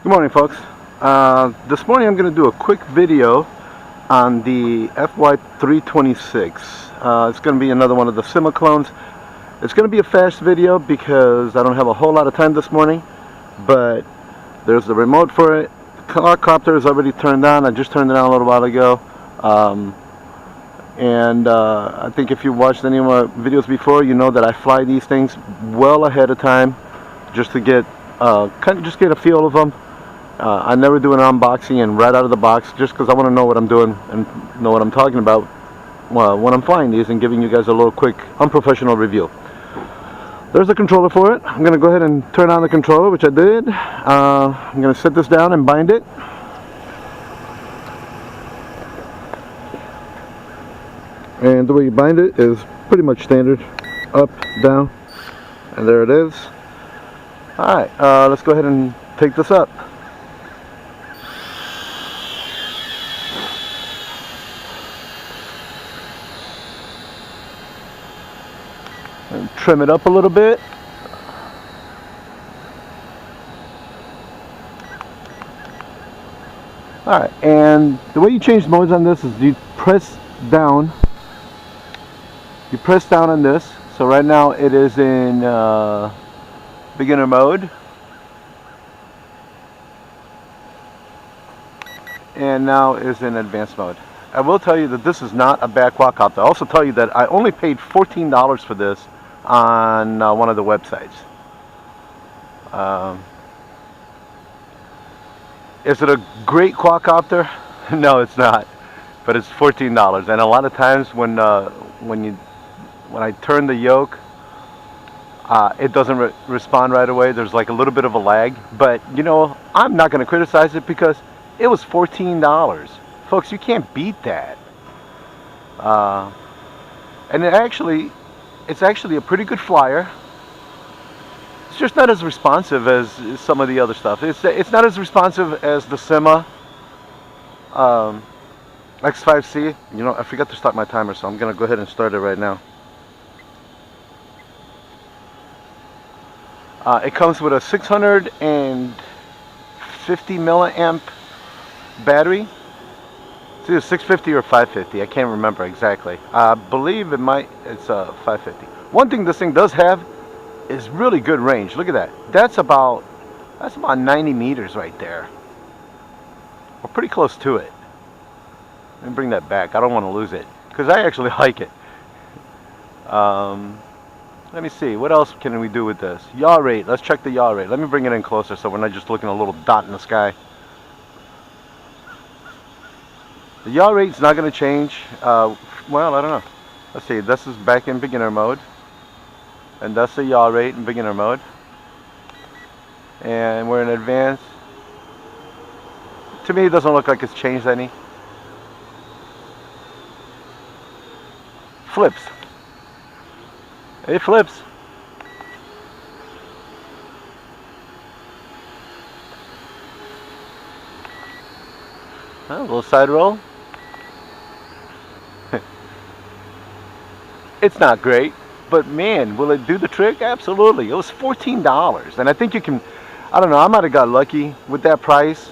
Good morning, folks. This morning I'm going to do a quick video on the FY326. It's going to be another one of the SYMA clones. It's going to be a fast video because I don't have a whole lot of time this morning, but there's the remote for it. The Quadcopter is already turned on. I just turned it on a little while ago. I think if you watched any of my videos before, you know that I fly these things well ahead of time just to get just get a feel of them. I never do an unboxing and right out of the box, just because I want to know what I'm doing and know what I'm talking about when I'm flying these and giving you guys a little quick unprofessional review. There's the controller for it. I'm going to go ahead and turn on the controller, which I did. I'm going to set this down and bind it. And the way you bind it is pretty much standard. Up, down, and there it is. Alright, let's go ahead and take this up. And trim it up a little bit. Alright, and the way you change modes on this is you press down. You press down on this. So right now it is in beginner mode. And now is in advanced mode. I will tell you that this is not a bad quadcopter. I'll also tell you that I only paid $14 for this on one of the websites. Is it a great quadcopter? No, it's not. But it's $14, and a lot of times when I turn the yoke, it doesn't respond right away. There's like a little bit of a lag, but you know, I'm not going to criticize it because it was $14. Folks, you can't beat that. And it's actually a pretty good flyer. It's just not as responsive as some of the other stuff. It's not as responsive as the SYMA X5C. You know, I forgot to start my timer, so I'm going to go ahead and start it right now. It comes with a 650 milliamp battery. It's either 650 or 550. I can't remember exactly. I believe it's 550. One thing this thing does have is really good range. Look at that. That's about 90 meters right there. We're pretty close to it. Let me bring that back. I don't want to lose it because I actually like it. Let me see. What else can we do with this? Yaw rate. Let's check the yaw rate. Let me bring it in closer so we're not just looking at a little dot in the sky. The yaw rate's not going to change. Well, I don't know. Let's see. This is back in beginner mode. And that's the yaw rate in beginner mode. And we're in advanced. To me, it doesn't look like it's changed any. Flips. It flips. A little side roll. It's not great, but man, will it do the trick? Absolutely. It was $14, and I think you can. I don't know. I might have got lucky with that price,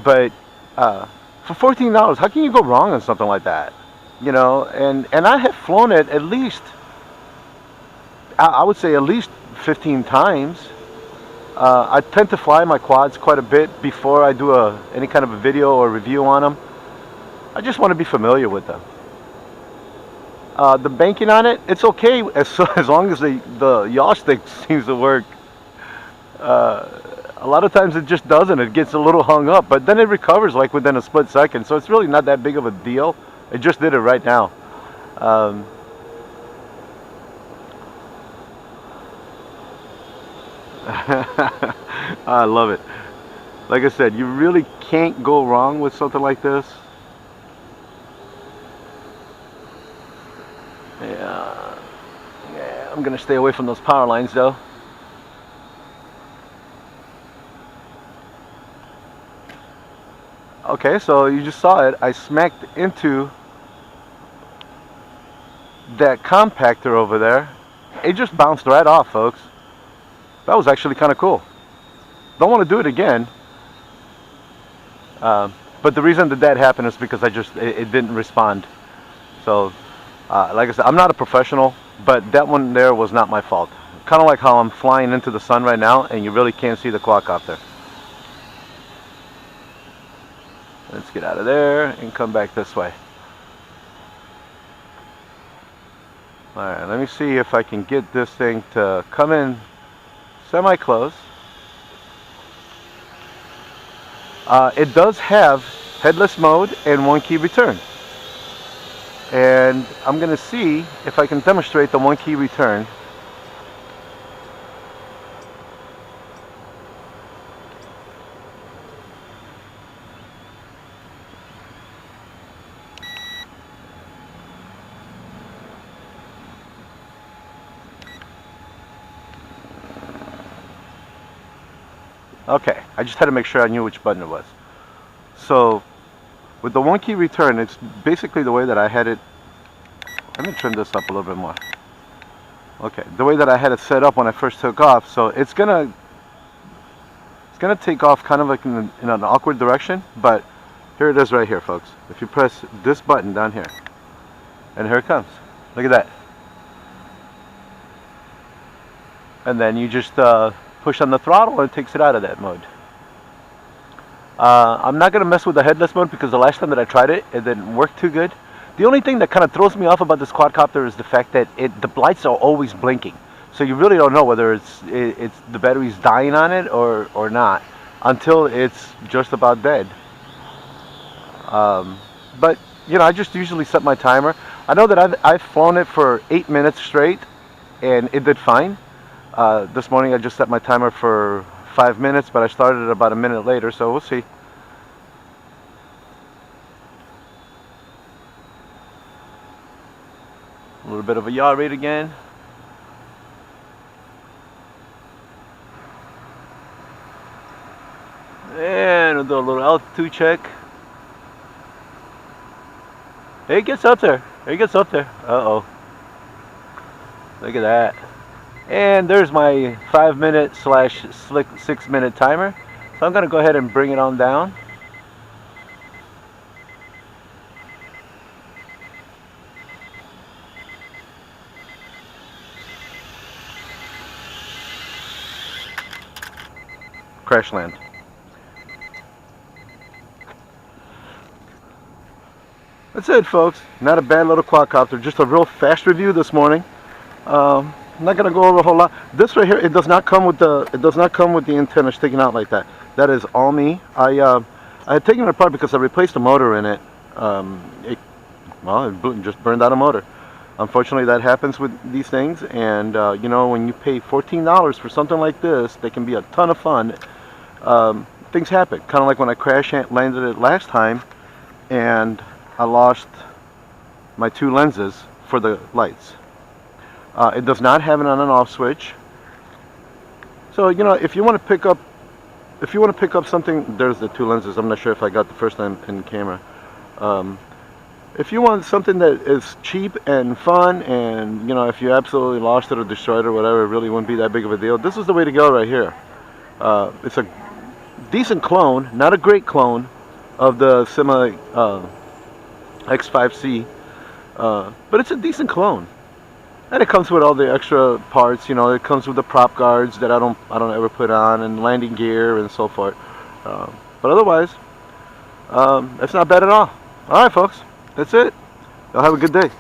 but for $14, how can you go wrong on something like that? You know, and I have flown it at least. I would say at least 15 times. I tend to fly my quads quite a bit before I do any kind of a video or review on them. I just want to be familiar with them. The banking on it, it's okay as long as the yaw stick seems to work. A lot of times it just doesn't. It gets a little hung up, but then it recovers like within a split second. So it's really not that big of a deal. It just did it right now. I love it. Like I said, you really can't go wrong with something like this. Yeah, I'm gonna stay away from those power lines though. Okay, so you just saw it. I smacked into that compactor over there. It just bounced right off, folks. That was actually kind of cool. Don't want to do it again, But the reason that happened is because it didn't respond. So, like I said, I'm not a professional, but that one there was not my fault. Kind of like how I'm flying into the sun right now and you really can't see the quadcopter. Let's get out of there and come back this way. Alright, let me see if I can get this thing to come in semi-close. It does have headless mode and one key return. And I'm going to see if I can demonstrate the one key return. Okay, I just had to make sure I knew which button it was. So, with the one key return, it's basically the way that I had it. Let me trim this up a little bit more. Okay, the way that I had it set up when I first took off. So it's gonna take off kind of like in an awkward direction, but here it is right here, folks. If you press this button down here, and here it comes. Look at that. And then you just push on the throttle and it takes it out of that mode. I'm not going to mess with the headless mode because the last time that I tried it, it didn't work too good. The only thing that kind of throws me off about this quadcopter is the fact that the lights are always blinking. So you really don't know whether it's the battery's dying on it or not until it's just about dead. But you know, I just usually set my timer. I know that I've flown it for 8 minutes straight and it did fine. This morning I just set my timer for 5 minutes, but I started about a minute later, so we'll see. A little bit of a yaw rate again. And we'll do a little altitude check. It gets up there. It gets up there. Uh-oh. Look at that. And there's my 5 minute / 6 minute timer. So I'm going to go ahead and bring it on down. Crash land. That's it, folks. Not a bad little quadcopter. Just a real fast review this morning. I'm not gonna go over a whole lot. This right here, it does not come with the antenna sticking out like that. That is all me. I had taken it apart because I replaced a motor in it. It just burned out a motor. Unfortunately, that happens with these things. And you know, when you pay $14 for something like this, they can be a ton of fun. Things happen. Kind of like when I crash landed it last time, and I lost my 2 lenses for the lights. It does not have an on and off switch. So you know, if you want to pick up something, there's the 2 lenses. I'm not sure if I got the first time in camera. If you want something that is cheap and fun, and you know, if you absolutely lost it or destroyed it or whatever, it really wouldn't be that big of a deal. This is the way to go right here. It's a decent clone, not a great clone of the SYMA X5C, but it's a decent clone, and it comes with all the extra parts. You know, it comes with the prop guards that I don't ever put on, and landing gear and so forth. But otherwise, it's not bad at all. All right, folks, that's it. Y'all have a good day.